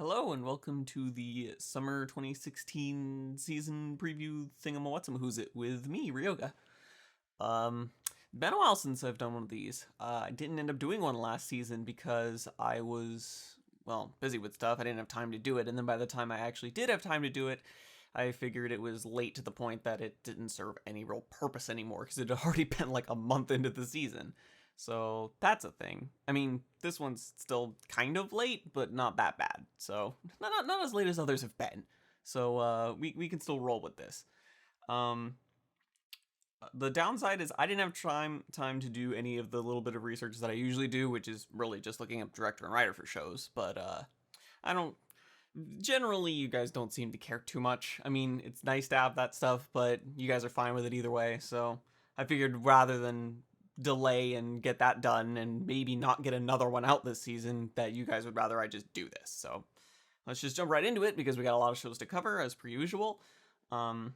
Hello and welcome to the summer 2016 season preview who's it with me, Riyoga. Been a while since I've done one of these. I didn't end up doing one last season because I was, well, busy with stuff. I didn't have time to do it, and then by the time I actually did have time to do it, I figured it was late to the point that it didn't serve any real purpose anymore because it had already been like a month into the season. So that's a thing. I mean, this one's still kind of late, but not that bad. So not as late as others have been. So we can still roll with this. Um, the downside is I didn't have time to do any of the little bit of research that I usually do, which is really just looking up director and writer for shows. But I don't. Generally, you guys don't seem to care too much. I mean, it's nice to have that stuff, but you guys are fine with it either way. So I figured rather than delay and get that done and maybe not get another one out this season, that you guys would rather I just do this. So let's just jump right into it because we got a lot of shows to cover as per usual. The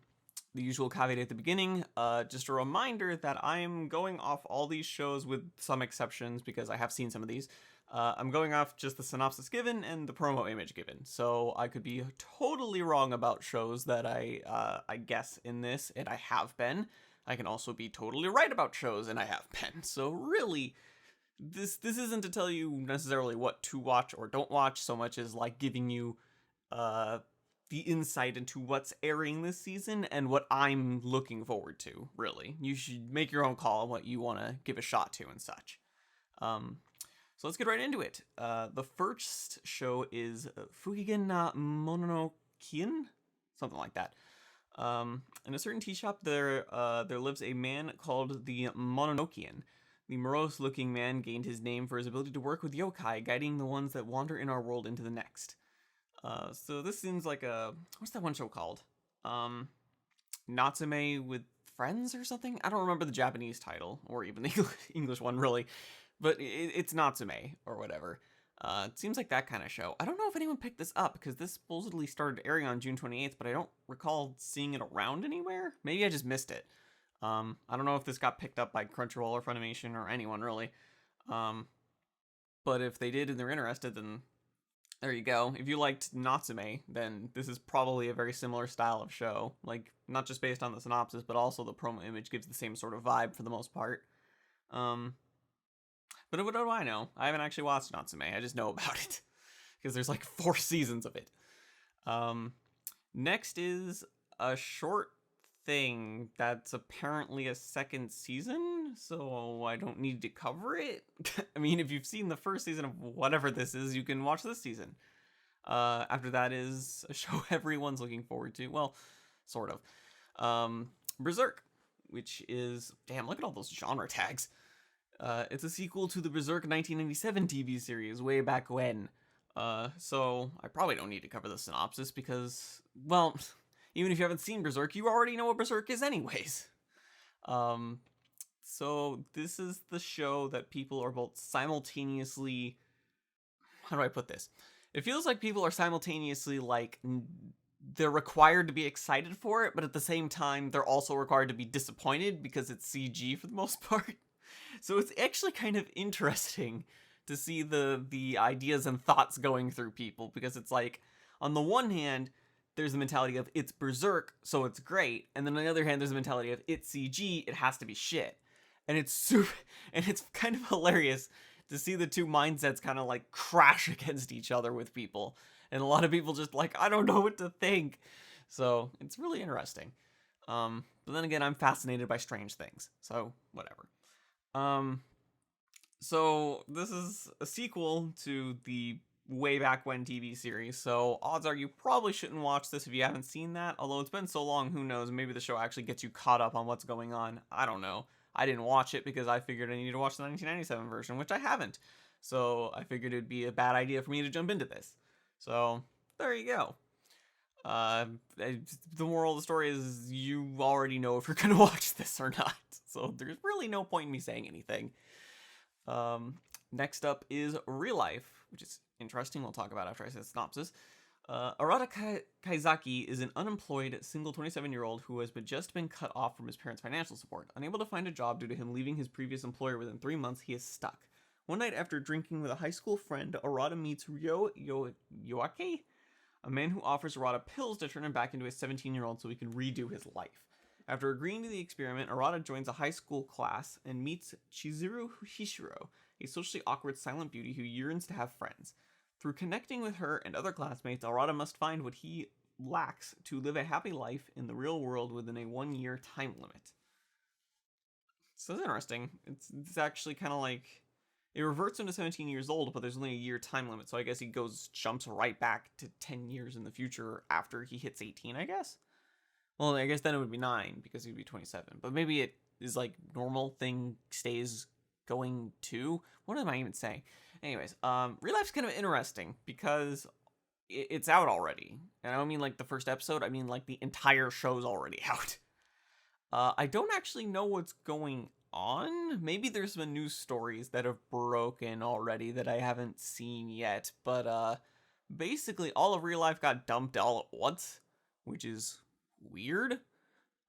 usual caveat at the beginning, just a reminder that I'm going off all these shows with some exceptions because I have seen some of these. I'm going off just the synopsis given and the promo image given, so I could be totally wrong about shows that I guess in this, and I have been. I can also be totally right about shows, and I have been. So really, this isn't to tell you necessarily what to watch or don't watch so much as like giving you the insight into what's airing this season and what I'm looking forward to, really. You should make your own call on what you want to give a shot to and such. So let's get right into it. The first show is Fugen na Mono Kyun? Something like that. In a certain tea shop, there lives a man called the Mononokean. The morose-looking man gained his name for his ability to work with yokai, guiding the ones that wander in our world into the next. So this seems like what's that one show called? Natsume with Friends or something? I don't remember the Japanese title, or even the English one, really. But it's Natsume, or whatever. It seems like that kind of show. I don't know if anyone picked this up, because this supposedly started airing on June 28th, but I don't recall seeing it around anywhere. Maybe I just missed it. I don't know if this got picked up by Crunchyroll or Funimation or anyone, really. But if they did and they're interested, then there you go. If you liked Natsume, then this is probably a very similar style of show. Like, not just based on the synopsis, but also the promo image gives the same sort of vibe for the most part. But what do I know? I haven't actually watched Natsume. I just know about it. Because there's like 4 seasons of it. Next is a short thing that's apparently a second season, so I don't need to cover it. I mean, if you've seen the first season of whatever this is, you can watch this season. After that is a show everyone's looking forward to. Well, sort of. Berserk, which is... Damn, look at all those genre tags. It's a sequel to the Berserk 1997 TV series way back when. So I probably don't need to cover the synopsis because, well, even if you haven't seen Berserk, you already know what Berserk is anyways. So this is the show that people are both simultaneously... How do I put this? It feels like people are simultaneously, like, they're required to be excited for it, but at the same time, they're also required to be disappointed because it's CG for the most part. So it's actually kind of interesting to see the ideas and thoughts going through people, because it's like, on the one hand, there's the mentality of it's Berserk, so it's great, and then on the other hand, there's the mentality of it's CG, it has to be shit. And it's kind of hilarious to see the two mindsets kind of like crash against each other with people, and a lot of people just like, I don't know what to think. So it's really interesting. But then again, I'm fascinated by strange things, so whatever. So this is a sequel to the way back when TV series, so odds are you probably shouldn't watch this if you haven't seen that, although it's been so long, who knows, maybe the show actually gets you caught up on what's going on. I don't know. I didn't watch it because I figured I needed to watch the 1997 version, which I haven't, so I figured it'd be a bad idea for me to jump into this. So there you go. The moral of the story is you already know if you're gonna watch this or not, so there's really no point in me saying anything. Next up is Real Life, which is interesting. We'll talk about after I say the synopsis. Arata Kaizaki is an unemployed, single 27-year-old who has just been cut off from his parents' financial support. Unable to find a job due to him leaving his previous employer within 3 months, he is stuck. One night after drinking with a high school friend, Arata meets Yoake, a man who offers Arata pills to turn him back into a 17-year-old so he can redo his life. After agreeing to the experiment, Arata joins a high school class and meets Chizuru Hishiro, a socially awkward silent beauty who yearns to have friends. Through connecting with her and other classmates, Arata must find what he lacks to live a happy life in the real world within a 1-year time limit. So that's interesting. It's actually kind of like, it reverts him to 17 years old, but there's only a year time limit, so I guess he jumps right back to 10 years in the future after he hits 18, I guess? Well, I guess then it would be 9, because he'd be 27. But maybe it is like normal thing stays going too? What am I even saying? Anyways, Real Life's kind of interesting, because it's out already. And I don't mean like the first episode, I mean like the entire show's already out. I don't actually know what's going on. Maybe there's been news stories that have broken already that I haven't seen yet, but basically all of Real Life got dumped all at once, which is weird.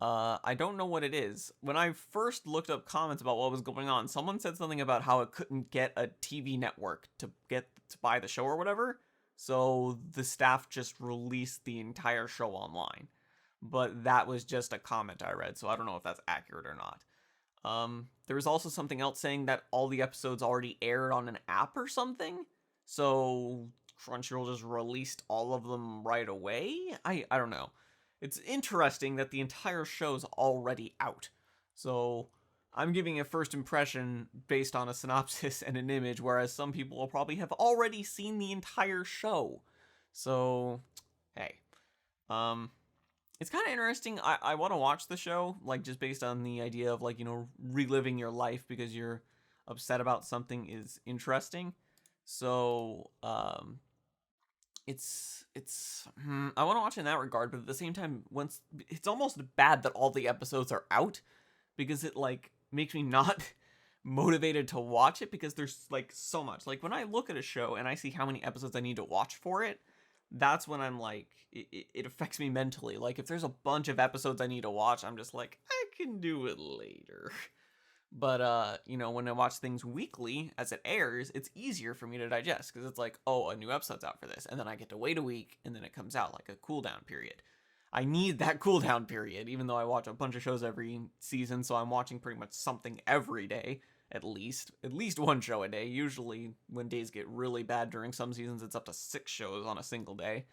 I don't know what it is. When I first looked up comments about what was going on, someone said something about how it couldn't get a TV network to buy the show or whatever, so the staff just released the entire show online. But that was just a comment I read, so I don't know if that's accurate or not. There was also something else saying that all the episodes already aired on an app or something, so Crunchyroll just released all of them right away? I don't know. It's interesting that the entire show's already out, so I'm giving a first impression based on a synopsis and an image, whereas some people will probably have already seen the entire show. So, hey. It's kind of interesting. I want to watch the show, like, just based on the idea of, like, reliving your life because you're upset about something is interesting. So, I want to watch in that regard, but at the same time, it's almost bad that all the episodes are out, because it, like, makes me not motivated to watch it, because there's, like, so much. Like, when I look at a show and I see how many episodes I need to watch for it, that's when I'm like, it affects me mentally. Like, if there's a bunch of episodes I need to watch, I'm just like, I can do it later. But, when I watch things weekly as it airs, it's easier for me to digest, because it's like, oh, a new episode's out for this, and then I get to wait a week, and then it comes out, like a cooldown period. I need that cooldown period, even though I watch a bunch of shows every season, so I'm watching pretty much something every day. At least one show a day. Usually when days get really bad during some seasons, it's up to 6 shows on a single day.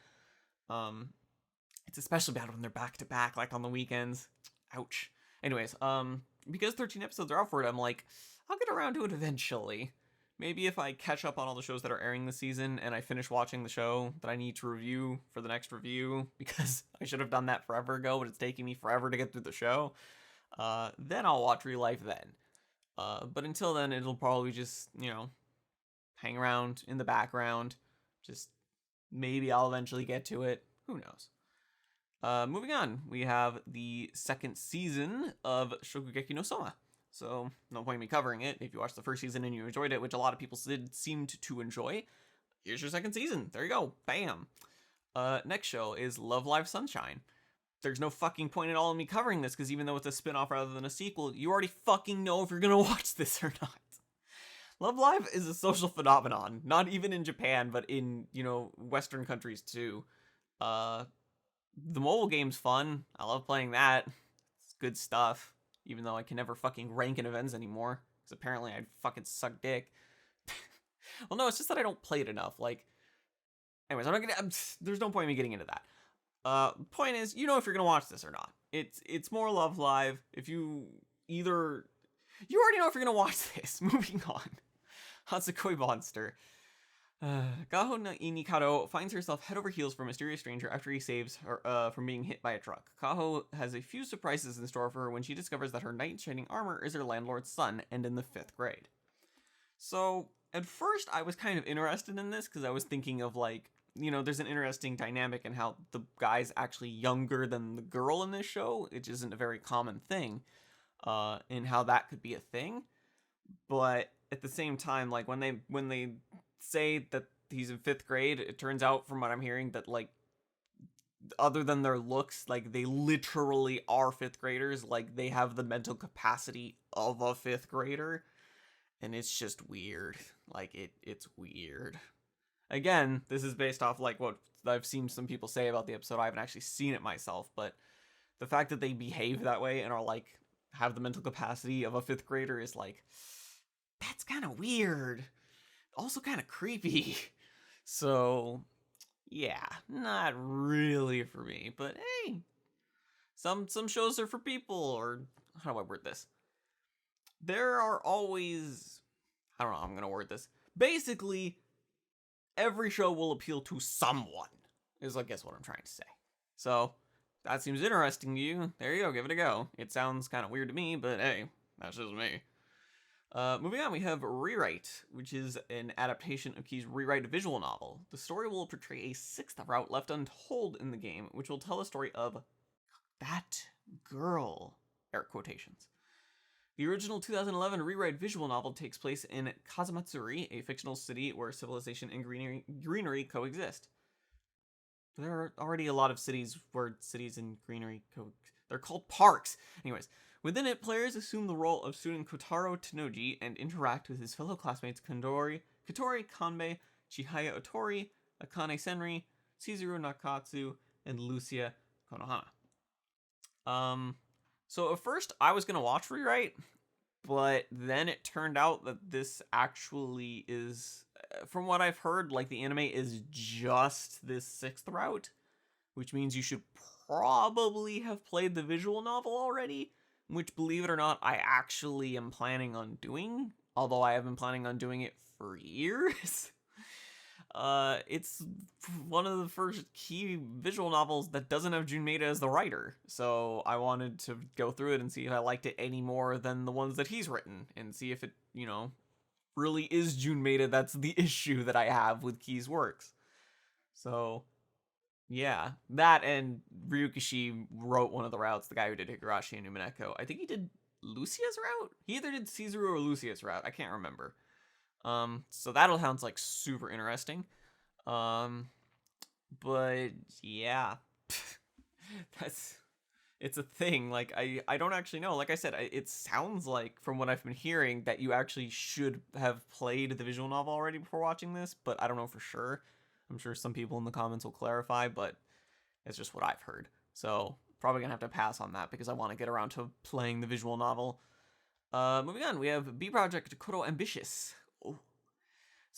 It's especially bad when they're back to back, like on the weekends. Ouch. Anyways, because 13 episodes are out for it, I'm like, I'll get around to it eventually. Maybe if I catch up on all the shows that are airing this season and I finish watching the show that I need to review for the next review, because I should have done that forever ago, but it's taking me forever to get through the show, then I'll watch Real Life then. But until then, it'll probably just, hang around in the background. Just maybe I'll eventually get to it. Who knows? Moving on, we have the second season of Shokugeki no Soma. So, no point in me covering it. If you watched the first season and you enjoyed it, which a lot of people seemed to enjoy, here's your second season. There you go. Bam. Next show is Love Live Sunshine. There's no fucking point at all in me covering this, because even though it's a spin-off rather than a sequel, you already fucking know if you're gonna watch this or not. Love Live is a social phenomenon, not even in Japan, but in, Western countries too. The mobile game's fun. I love playing that. It's good stuff, even though I can never fucking rank in events anymore, because apparently I'd fucking suck dick. Well, no, it's just that I don't play it enough. Like, anyways, there's no point in me getting into that. Point is, if you're gonna watch this or not. It's more Love Live. If you already know if you're gonna watch this. Moving on. Hatsukoi Monster. Gaho no Inikado finds herself head over heels for a mysterious stranger after he saves her from being hit by a truck. Kaho has a few surprises in store for her when she discovers that her knight in shining armor is her landlord's son and in the 5th grade. So, at first I was kind of interested in this, because I was thinking of, like, there's an interesting dynamic in how the guy's actually younger than the girl in this show, which isn't a very common thing, and how that could be a thing. But at the same time, like, when they say that he's in 5th grade, it turns out, from what I'm hearing, that, like, other than their looks, like, they literally are 5th graders. Like, they have the mental capacity of a 5th grader. and it's just weird. Like it's weird. Again, this is based off like what I've seen some people say about the episode. I haven't actually seen it myself, but the fact that they behave that way and are like have the mental capacity of a 5th grader is like, that's kind of weird. Also kind of creepy. So, yeah, not really for me, but hey, some shows are for people, or how do I word this? There are always, I don't know how I'm going to word this. Basically, every show will appeal to someone, is I guess what I'm trying to say. So, that seems interesting to you. There you go, give it a go. It sounds kind of weird to me, but hey, that's just me. Moving on, we have Rewrite, which is an adaptation of Key's Rewrite visual novel. The story will portray a 6th route left untold in the game, which will tell the story of that girl, air quotations. The original 2011 Rewrite visual novel takes place in Kazamatsuri, a fictional city where civilization and greenery coexist. There are already a lot of cities where cities and greenery they're called parks. Anyways, within it, players assume the role of student Kotaro Tenoji and interact with his fellow classmates Katori Kanbei, Chihaya Otori, Akane Senri, Chizuru Nakatsu, and Lucia Konohana. So at first I was gonna watch Rewrite, but then it turned out that this actually is, from what I've heard, like the anime is just this 6th route, which means you should probably have played the visual novel already, which, believe it or not, I actually am planning on doing, although I have been planning on doing it for years. It's one of the first Key visual novels that doesn't have Jun Maeda as the writer, so I wanted to go through it and see if I liked it any more than the ones that he's written, and see if it, really is Jun Maeda that's the issue that I have with Key's works. So, yeah, that and Ryukishi wrote one of the routes, the guy who did Higurashi and Umineko. I think he did Lucia's route? He either did Chizuru or Lucia's route, I can't remember. So that sounds like super interesting. But yeah, it's a thing. Like, I don't actually know. Like I said, it sounds like, from what I've been hearing, that you actually should have played the visual novel already before watching this, but I don't know for sure. I'm sure some people in the comments will clarify, but it's just what I've heard. So probably gonna have to pass on that because I want to get around to playing the visual novel. Moving on, we have B Project Koro Ambitious. Oh.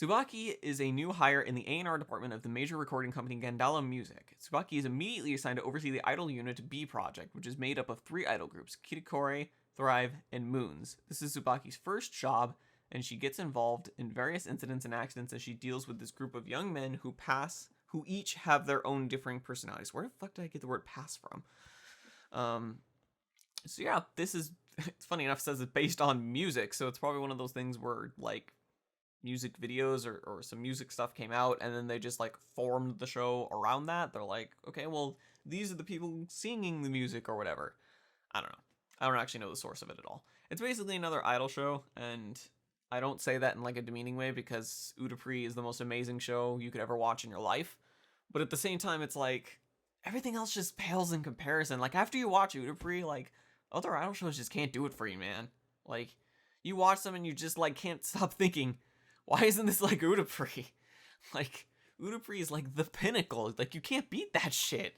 Tsubaki is a new hire in the A&R department of the major recording company Gandala Music. Tsubaki is immediately assigned to oversee the idol unit B Project, which is made up of 3 idol groups, Kitakore, Thrive, and Moons. This is Tsubaki's first job, and she gets involved in various incidents and accidents as she deals with this group of young men who each have their own differing personalities. Where the fuck did I get the word pass from? So yeah, this is, it's funny enough, it says it's based on music, so it's probably one of those things where, like, music videos or some music stuff came out, and then they just, like, formed the show around that. They're like, okay, well, these are the people singing the music or whatever. I don't know. I don't actually know the source of it at all. It's basically another idol show, and I don't say that in, like, a demeaning way, because Utapri is the most amazing show you could ever watch in your life. But at the same time, it's like, everything else just pales in comparison. Like, after you watch Utapri, like, other idol shows just can't do it for you, man. Like, you watch them and you just, like, can't stop thinking, why isn't this like Utapri? Like, Utapri is like the pinnacle. Like, you can't beat that shit.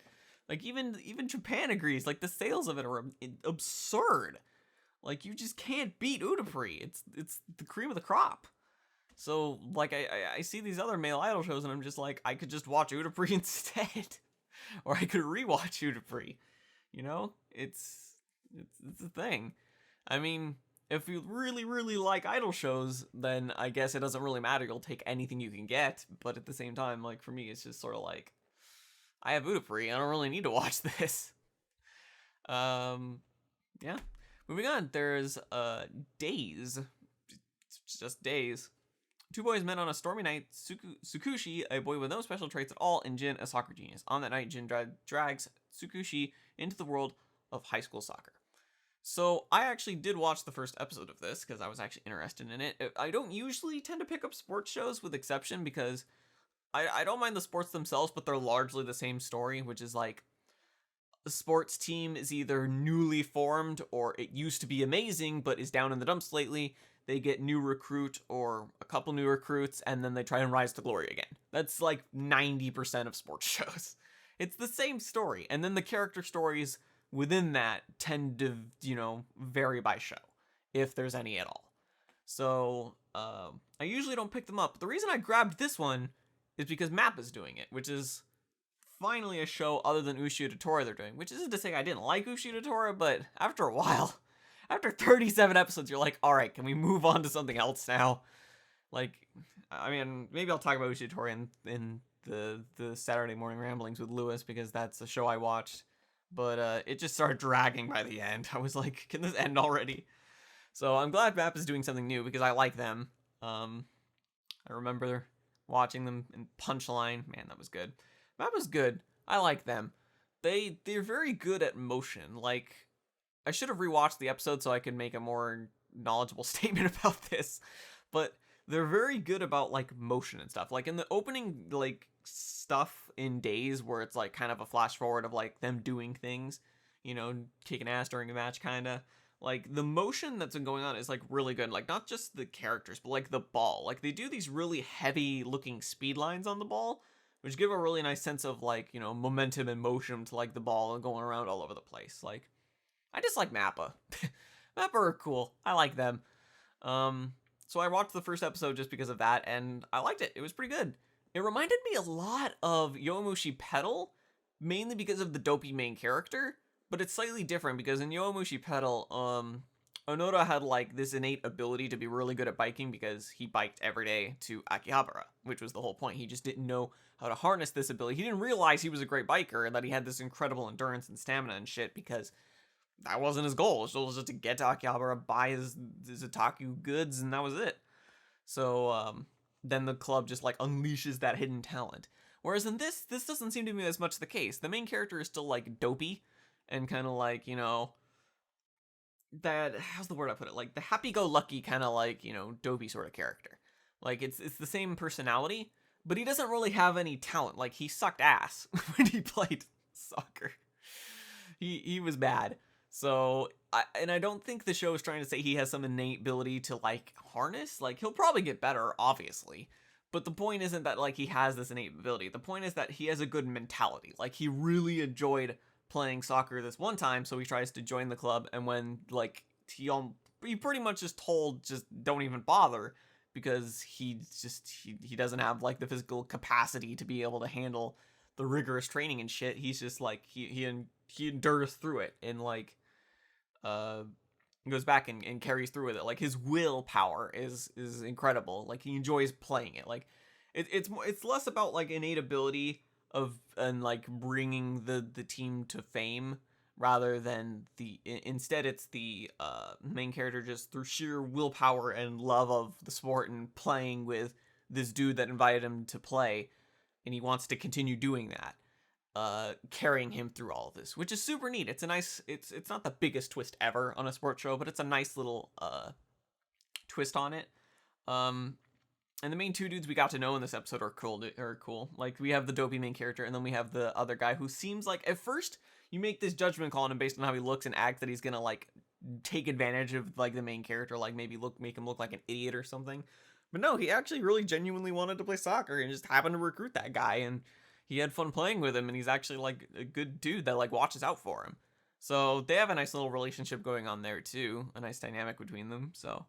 Like, even Japan agrees. Like, the sales of it are absurd. Like, you just can't beat Utapri. It's the cream of the crop. So, like, I see these other male idol shows and I'm just like, I could just watch Utapri instead. Or I could rewatch Utapri. You know? It's a thing. I mean, if you really, really like idol shows, then I guess it doesn't really matter. You'll take anything you can get. But at the same time, like, for me, it's just sort of like, I have Utapri. I don't really need to watch this. Yeah. Moving on, there's Days. It's just Days. 2 boys met on a stormy night. Tsukushi, a boy with no special traits at all, and Jin, a soccer genius. On that night, Jin drags Tsukushi into the world of high school soccer. So I actually did watch the first episode of this because I was actually interested in it. I don't usually tend to pick up sports shows, with exception, because I don't mind the sports themselves, but they're largely the same story, which is like, a sports team is either newly formed or it used to be amazing but is down in the dumps lately. they get new recruit or a couple new recruits, and then they try and rise to glory again. That's like 90% of sports shows. It's the same story, and then the character stories within that tend to, vary by show, if there's any at all. So, I usually don't pick them up. The reason I grabbed this one is because Mappa's doing it, which is finally a show other than Ushio Tora they're doing, which isn't to say I didn't like Ushio Tora, but after a while, after 37 episodes, you're like, all right, can we move on to something else now? Like, I mean, maybe I'll talk about Ushio Tora in the Saturday morning ramblings with Lewis, because that's a show I watched, but it just started dragging by the end. I was like, can this end already? So I'm glad Map is doing something new, because I like them. I remember watching them in Punchline. Man, that was good. Map was good. I like them. They're very good at motion. Like, I should have rewatched the episode so I could make a more knowledgeable statement about this, but they're very good about like motion and stuff. Like in the opening, like stuff in Days where it's like kind of a flash forward of like them doing things, kicking ass during a match, kind of. Like, the motion that's been going on is, like, really good. Like, not just the characters, but, like, the ball. Like, they do these really heavy-looking speed lines on the ball, which give a really nice sense of, like, momentum and motion to, like, the ball going around all over the place. Like, I just like Mappa. Mappa are cool. I like them. So I watched the first episode just because of that, and I liked it. It was pretty good. It reminded me a lot of Yowamushi Pedal, mainly because of the dopey main character. But it's slightly different, because in Yowamushi Pedal, Onoda had, like, this innate ability to be really good at biking because he biked every day to Akihabara, which was the whole point. He just didn't know how to harness this j-taku. He didn't realize he was a great biker and that he had this incredible endurance and stamina and shit, because that wasn't his goal. His goal was just to get to Akihabara, buy his j-taku goods, and that was it. So, then the club just, like, unleashes that hidden talent. Whereas in this doesn't seem to be as much the case. The main character is still, like, dopey, and kind of like, that, how's the word I put it? Like, the happy-go-lucky kind of like, dopey sort of character. Like, it's the same personality, but he doesn't really have any talent. Like, he sucked ass when he played soccer. He was bad. So, I don't think the show is trying to say he has some innate ability to, like, harness. Like, he'll probably get better, obviously. But the point isn't that, like, he has this innate ability. The point is that he has a good mentality. Like, he really enjoyed playing soccer this one time, so he tries to join the club, and when, like, he pretty much is told, just don't even bother, because he doesn't have, like, the physical capacity to be able to handle the rigorous training and shit. He's just, like, he endures through it, and, like, goes back and carries through with it. Like, his willpower is incredible. Like, he enjoys playing it. Like, it's less about, like, innate ability and like bringing the team to fame, rather than instead it's the main character just through sheer willpower and love of the sport and playing with this dude that invited him to play, and he wants to continue doing that, carrying him through all of this, which is super neat. It's a nice, it's not the biggest twist ever on a sports show, but it's a nice little twist on it. And the main two dudes we got to know in this episode are cool. Like, we have the dopey main character, and then we have the other guy who seems like, at first, you make this judgment call on him based on how he looks and acts, that he's gonna, like, take advantage of, like, the main character, like, maybe make him look like an idiot or something. But no, he actually really genuinely wanted to play soccer, and just happened to recruit that guy, and he had fun playing with him, and he's actually, like, a good dude that, like, watches out for him. So they have a nice little relationship going on there, too. A nice dynamic between them, so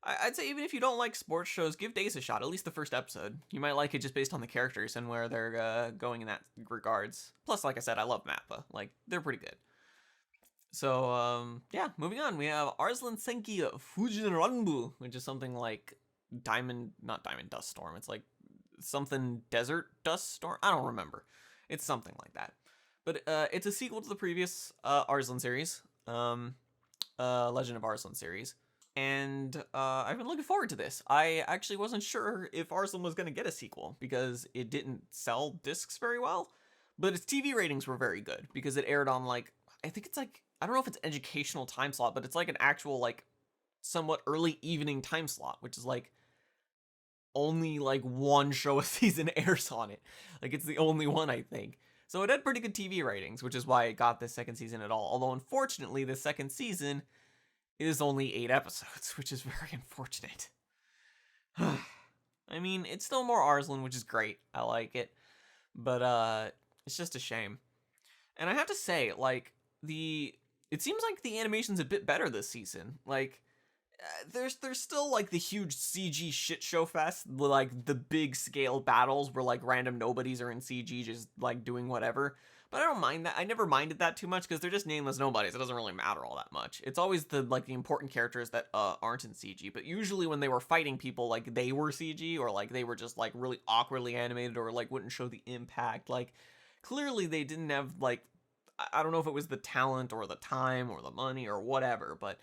I'd say even if you don't like sports shows, give Days a shot, at least the first episode. You might like it just based on the characters and where they're going in that regards. Plus, like I said, I love Mappa. Like, they're pretty good. So, yeah, moving on. We have Arslan Senki Fugen Ranbu, which is something like not Diamond Dust Storm. It's like something Desert Dust Storm. I don't remember. It's something like that. But it's a sequel to the previous Arslan series, Legend of Arslan series. And I've been looking forward to this. I actually wasn't sure if Arslan was going to get a sequel, because it didn't sell discs very well. But its TV ratings were very good, because it aired on, like, I think it's like, I don't know if it's educational time slot, but it's like an actual, like, somewhat early evening time slot, which is like only like one show a season airs on it. Like, it's the only one, I think. So it had pretty good TV ratings, which is why it got this second season at all. Although, unfortunately, the second season is only 8 episodes, which is very unfortunate. I mean, it's still more Arslan, which is great. I like it. But it's just a shame. And I have to say, like, it seems like the animation's a bit better this season. Like, there's still like the huge CG shit show fest, like the big scale battles where like random nobodies are in CG just like doing whatever. But I don't mind that. I never minded that too much because they're just nameless nobodies. It doesn't really matter all that much. It's always the important characters that aren't in CG. But usually when they were fighting people, like they were CG or like they were just like really awkwardly animated or like wouldn't show the impact. Like clearly they didn't have like, I don't know if it was the talent or the time or the money or whatever, but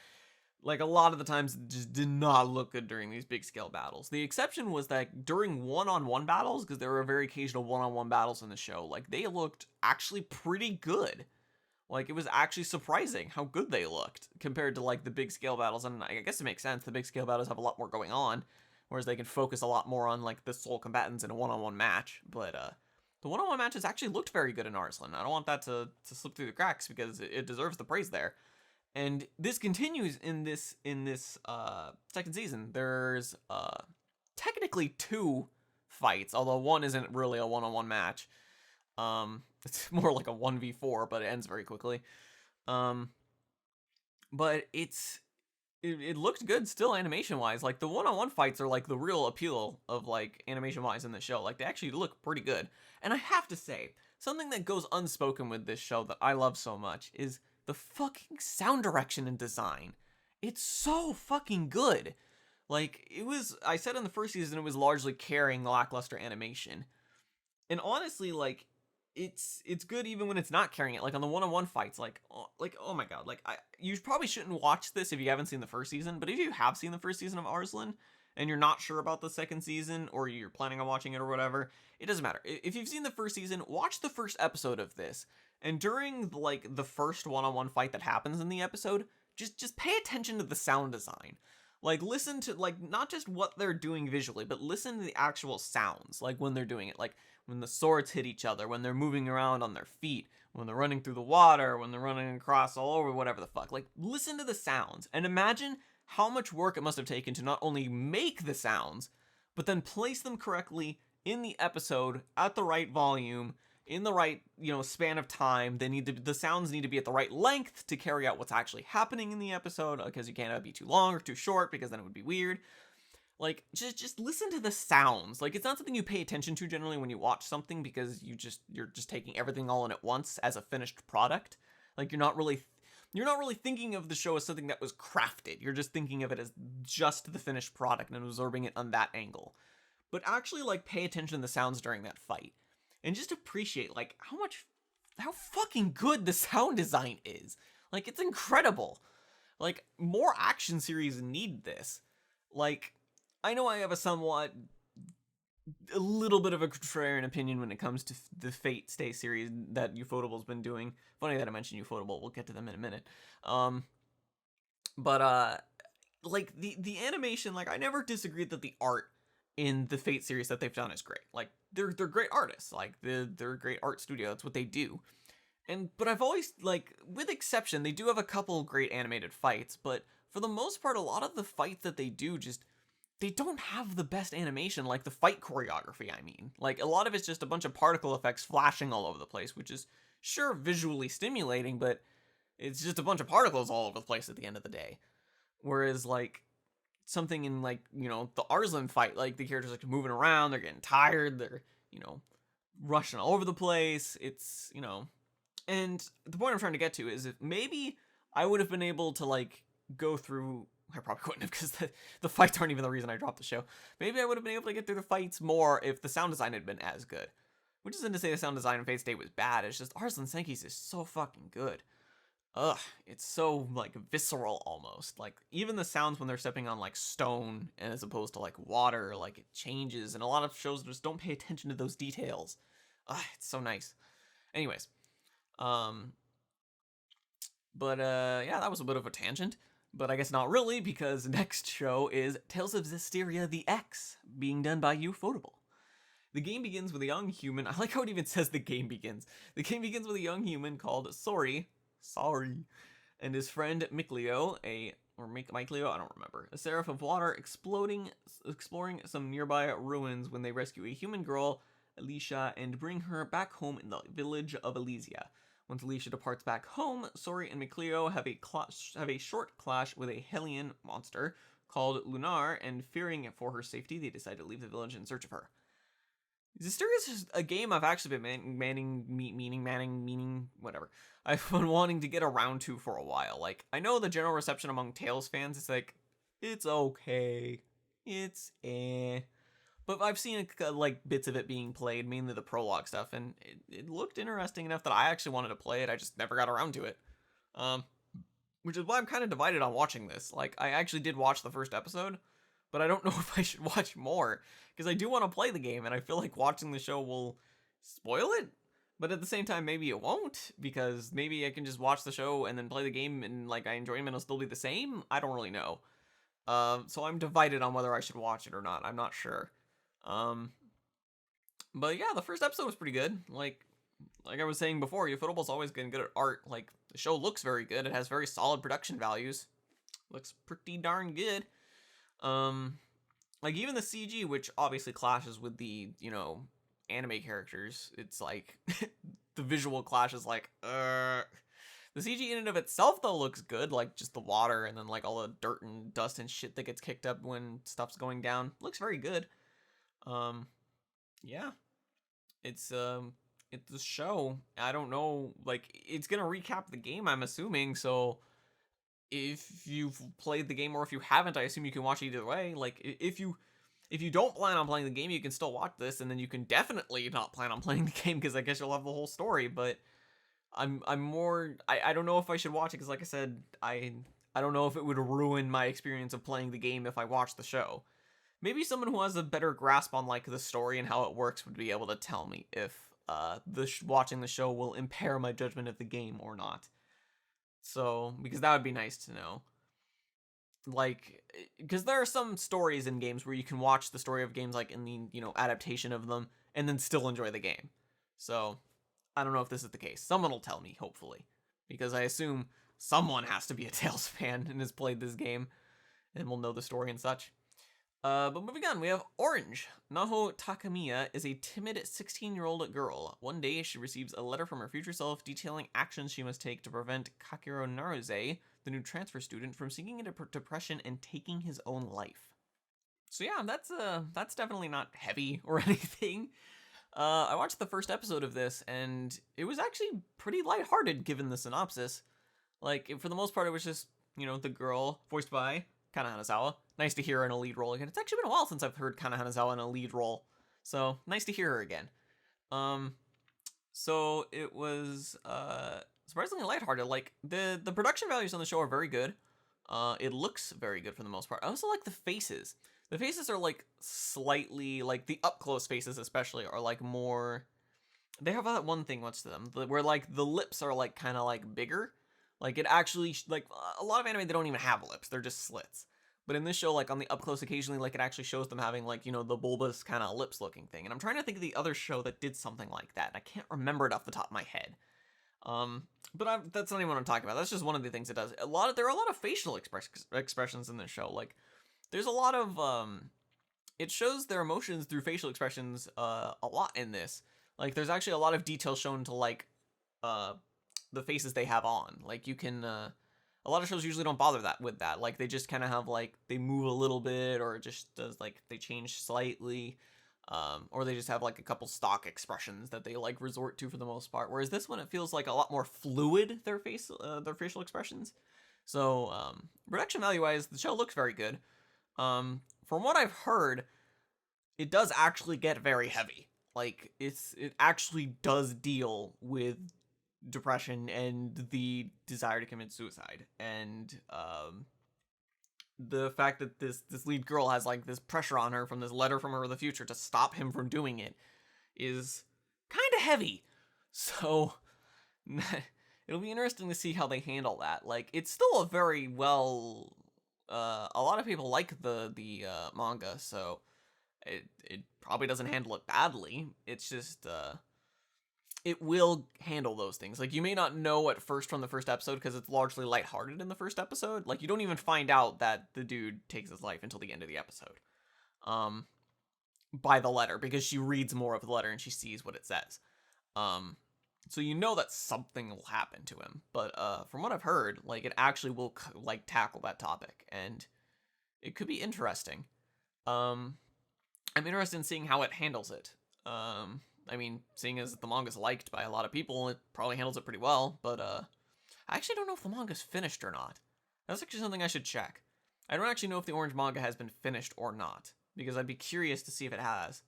like a lot of the times it just did not look good during these big scale battles. The exception was that during one-on-one battles, because there were very occasional one-on-one battles in the show, like they looked actually pretty good. Like it was actually surprising how good they looked compared to like the big scale battles. And I guess it makes sense. The big scale battles have a lot more going on, whereas they can focus a lot more on like the sole combatants in a one-on-one match. But the one-on-one matches actually looked very good in Arslan. I don't want that to slip through the cracks because it deserves the praise there. And this continues in this second season. There's technically 2 fights, although one isn't really a one-on-one match. It's more like a 1v4, but it ends very quickly. But it looked good still animation-wise. Like the one-on-one fights are like the real appeal of like animation-wise in the show. Like they actually look pretty good. And I have to say, something that goes unspoken with this show that I love so much is the fucking sound direction and design. It's so fucking good. Like, I said in the first season it was largely carrying the lackluster animation. And honestly, like, it's good even when it's not carrying it. Like, on the one-on-one fights, oh my god, you probably shouldn't watch this if you haven't seen the first season, but if you have seen the first season of Arslan, and you're not sure about the second season, or you're planning on watching it or whatever, it doesn't matter. If you've seen the first season, watch the first episode of this. And during, like, the first one-on-one fight that happens in the episode, just pay attention to the sound design. Like, listen to, like, not just what they're doing visually, but listen to the actual sounds, like, when they're doing it. Like, when the swords hit each other, when they're moving around on their feet, when they're running through the water, when they're running across all over, whatever the fuck. Like, listen to the sounds, and imagine how much work it must have taken to not only make the sounds, but then place them correctly in the episode, at the right volume, in the right, span of time. The sounds need to be at the right length to carry out what's actually happening in the episode, because you can't be too long or too short, because then it would be weird. Like, just listen to the sounds. Like, it's not something you pay attention to generally when you watch something, because you're just taking everything all in at once as a finished product. Like, you're not really thinking of the show as something that was crafted. You're just thinking of it as just the finished product and absorbing it on that angle. But actually, like, pay attention to the sounds during that fight. And just appreciate, like, how fucking good the sound design is. Like, it's incredible. Like, more action series need this. Like, I know I have a little bit of a contrarian opinion when it comes to the Fate Stay series that Ufotable's been doing. Funny that I mentioned Ufotable. We'll get to them in a minute. Like, the animation, like, I never disagreed that the art in the Fate series that they've done is great. Like, they're great artists. Like, they're a great art studio. That's what they do. But I've always, like, with exception, they do have a couple great animated fights, but for the most part, a lot of the fights that they do they don't have the best animation, like the fight choreography, I mean. Like, a lot of it's just a bunch of particle effects flashing all over the place, which is, sure, visually stimulating, but it's just a bunch of particles all over the place at the end of the day. Whereas, like, something in, like, the Arslan fight, like, the characters like moving around, they're getting tired, they're, rushing all over the place, it's, and the point I'm trying to get to is if maybe I would have been able to, like, go through, I probably wouldn't have, because the fights aren't even the reason I dropped the show. Maybe I would have been able to get through the fights more if the sound design had been as good. Which isn't to say the sound design in Fate Stay was bad, it's just Arslan Senki's is so fucking good. Ugh, it's so, like, visceral almost. Like, even the sounds when they're stepping on, like, stone as opposed to, like, water, like, it changes, and a lot of shows just don't pay attention to those details. Ugh, it's so nice. Anyways, yeah, that was a bit of a tangent, but I guess not really, because next show is Tales of Zestiria the X, being done by Ufotable. The game begins with a young human. I like how it even says the game begins. The game begins with a young human called Sorry, and his friend Mikleo, a or Mike Leo, I don't remember. A seraph of water exploring some nearby ruins when they rescue a human girl, Alicia, and bring her back home in the village of Elysia. Once Alicia departs back home, Sori and Micleo have a short clash with a Hellion monster called Lunar, and fearing for her safety, they decide to leave the village in search of her. Zestiria is a game I've actually been meaning, whatever. I've been wanting to get around to for a while. Like, I know the general reception among Tales fans is like, it's okay. It's eh. But I've seen like bits of it being played, mainly the prologue stuff, and it looked interesting enough that I actually wanted to play it. I just never got around to it. Which is why I'm kind of divided on watching this. Like, I actually did watch the first episode, but I don't know if I should watch more, because I do want to play the game, and I feel like watching the show will spoil it. But at the same time, maybe it won't, because maybe I can just watch the show and then play the game, and like I enjoy it, and it'll still be the same. I don't really know. So I'm divided on whether I should watch it or not. I'm not sure. But yeah, the first episode was pretty good. Like I was saying before, Ufotable's always getting good at art. Like, the show looks very good. It has very solid production values. Looks pretty darn good. Like, even the CG, which obviously clashes with the, anime characters, it's like, the visual clash is like, The CG in and of itself, though, looks good. Like, just the water and then, like, all the dirt and dust and shit that gets kicked up when stuff's going down. Looks very good. Yeah. It's a show. I don't know, like, it's gonna recap the game, I'm assuming, so if you've played the game or if you haven't, I assume you can watch it either way. Like, if you don't plan on playing the game, you can still watch this, and then you can definitely not plan on playing the game, because I guess you'll have the whole story. But I don't know if I should watch it, because like I said, I don't know if it would ruin my experience of playing the game if I watch the show. Maybe someone who has a better grasp on, like, the story and how it works would be able to tell me if watching the show will impair my judgment of the game or not. So, because that would be nice to know. Like, because there are some stories in games where you can watch the story of games, like, in the, adaptation of them, and then still enjoy the game. So, I don't know if this is the case. Someone will tell me, hopefully. Because I assume someone has to be a Tales fan and has played this game, and will know the story and such. But moving on, we have Orange. Naho Takamiya is a timid 16-year-old girl. One day, she receives a letter from her future self detailing actions she must take to prevent Kakiro Naruse, the new transfer student, from sinking into depression and taking his own life. So yeah, that's definitely not heavy or anything. I watched the first episode of this, and it was actually pretty lighthearted given the synopsis. Like, for the most part, it was just, the girl, voiced by Kana Hanazawa. Nice to hear her in a lead role again. It's actually been a while since I've heard Kana Hanazawa in a lead role, so nice to hear her again. So it was surprisingly lighthearted. Like, the production values on the show are very good. It looks very good for the most part. I also like the faces. The faces are like slightly, like the up close faces especially are like more. They have that one thing much to them where like the lips are like kind of like bigger. Like, it actually, like, a lot of anime, they don't even have lips. They're just slits. But in this show, like, on the up-close, occasionally, like, it actually shows them having, like, the bulbous kind of lips-looking thing. And I'm trying to think of the other show that did something like that. And I can't remember it off the top of my head. But that's not even what I'm talking about. That's just one of the things it does. There are a lot of facial expressions in this show. Like, there's a lot of, it shows their emotions through facial expressions, a lot in this. Like, there's actually a lot of detail shown to, like, the faces they have on. Like, you can, a lot of shows usually don't bother with that. Like, they just kind of have, like, they move a little bit, or it just does, like, they change slightly, or they just have, like, a couple stock expressions that they, like, resort to for the most part. Whereas this one, it feels like a lot more fluid, their facial expressions. So, production value-wise, the show looks very good. From what I've heard, it does actually get very heavy. Like, it actually does deal with depression and the desire to commit suicide, and the fact that this lead girl has like this pressure on her from this letter from her of the future to stop him from doing it is kind of heavy. So it'll be interesting to see how they handle that. Like, it's still a very well a lot of people like the manga, so it probably doesn't handle it badly. It's just it will handle those things. Like, you may not know at first from the first episode because it's largely lighthearted in the first episode. Like, you don't even find out that the dude takes his life until the end of the episode. By the letter, because she reads more of the letter and she sees what it says. So you know that something will happen to him. But from what I've heard, like, it actually will, like, tackle that topic. And it could be interesting. I'm interested in seeing how it handles it. I mean, seeing as the manga's liked by a lot of people, it probably handles it pretty well, but, I actually don't know if the manga's finished or not. That's actually something I should check. I don't actually know if the Orange manga has been finished or not, because I'd be curious to see if it has.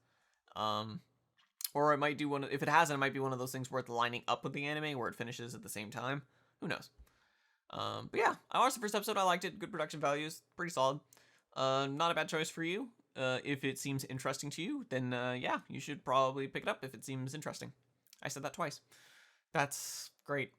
Or it might do if it hasn't, it might be one of those things where it's lining up with the anime, where it finishes at the same time. Who knows? But yeah, I watched the first episode, I liked it, good production values, pretty solid. Not a bad choice for you. If it seems interesting to you, then yeah, you should probably pick it up if it seems interesting. I said that twice. That's great.